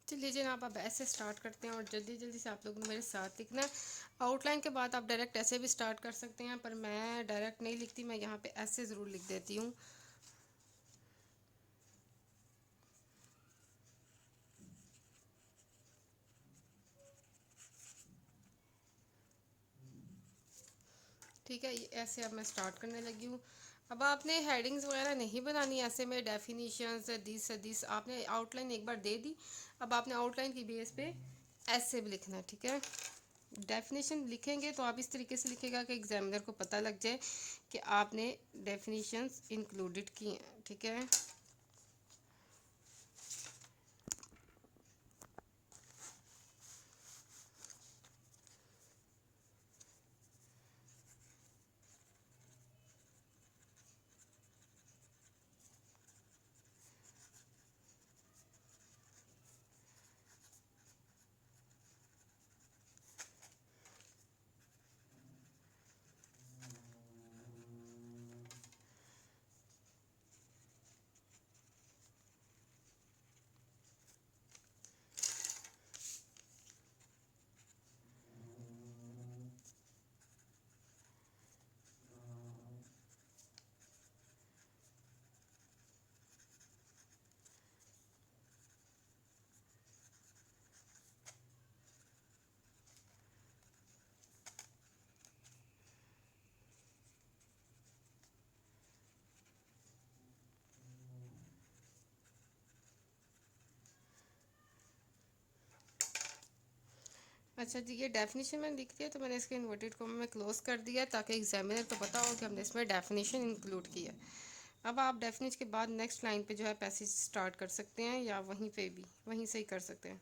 चलिए जनाब, आप ऐसे स्टार्ट करते हैं और जल्दी जल्दी से आप लोगों ने मेरे साथ लिखना है। आउटलाइन के बाद आप डायरेक्ट ऐसे भी स्टार्ट कर सकते हैं, पर मैं डायरेक्ट नहीं लिखती, मैं यहाँ पे ऐसे ज़रूर लिख देती हूँ। ठीक है, ऐसे अब मैं स्टार्ट करने लगी हूँ। अब आपने हेडिंग्स वगैरह नहीं बनानी, ऐसे में डेफिनीशंस दिस आपने आउटलाइन एक बार दे दी। अब आपने आउटलाइन की बेस पे ऐसे भी लिखना है, ठीक है। डेफिनेशन लिखेंगे तो आप इस तरीके से लिखेगा कि एग्जामिनर को पता लग जाए कि आपने डेफिनेशंस इंक्लूडेड की हैं, ठीक है। अच्छा जी, ये डेफिनेशन मैंने लिख दिया, तो मैंने इसके इन्वर्टेड कॉमा में क्लोज कर दिया ताकि एग्जामिनर को पता हो कि हमने इसमें डेफिनेशन इंक्लूड किया है। अब आप डेफिनेशन के बाद नेक्स्ट लाइन पे जो है पैसेज स्टार्ट कर सकते हैं, या वहीं पे भी वहीं से ही कर सकते हैं।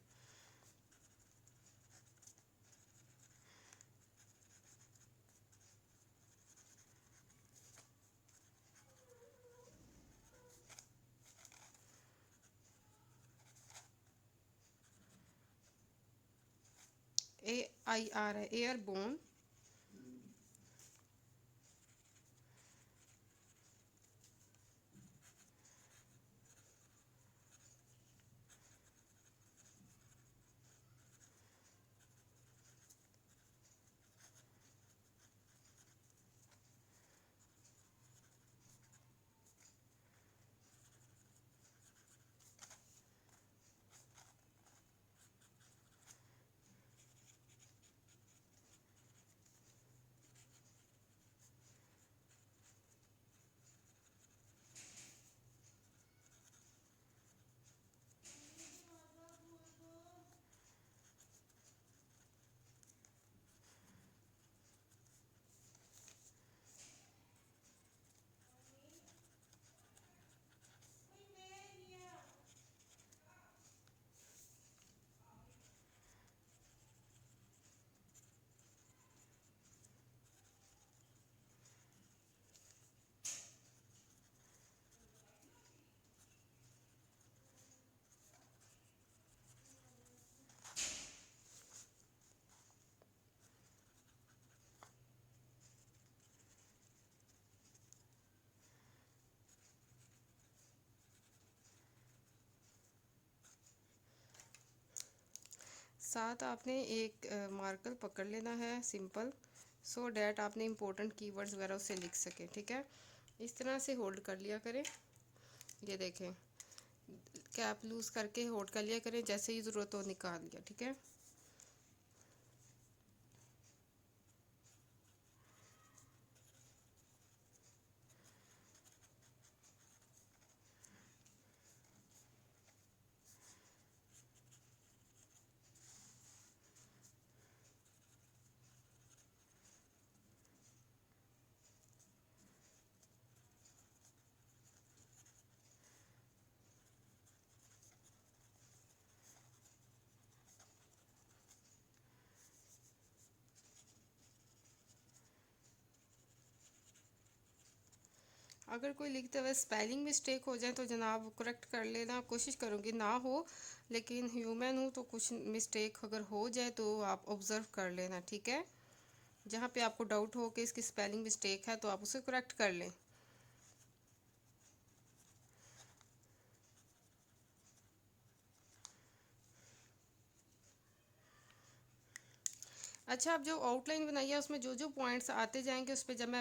AIR है, एयरबोर्न। साथ आपने एक मार्कर पकड़ लेना है सिंपल, सो डैट आपने इंपॉर्टेंट कीवर्ड्स वगैरह उससे लिख सकें, ठीक है। इस तरह से होल्ड कर लिया करें, ये देखें, कैप लूज करके होल्ड कर लिया करें, जैसे ही ज़रूरत हो निकाल लिया, ठीक है। अगर कोई लिखते हुए स्पेलिंग मिस्टेक हो जाए तो जनाब करेक्ट कर लेना, कोशिश करूँगी ना हो, लेकिन ह्यूमन हूँ तो कुछ मिस्टेक अगर हो जाए तो आप ऑब्ज़र्व कर लेना, ठीक है। जहाँ पे आपको डाउट हो कि इसकी स्पेलिंग मिस्टेक है तो आप उसे करेक्ट कर लें। अच्छा, आप जो आउटलाइन बनाई है उसमें जो जो पॉइंट्स आते जाएंगे उस पे जब मैं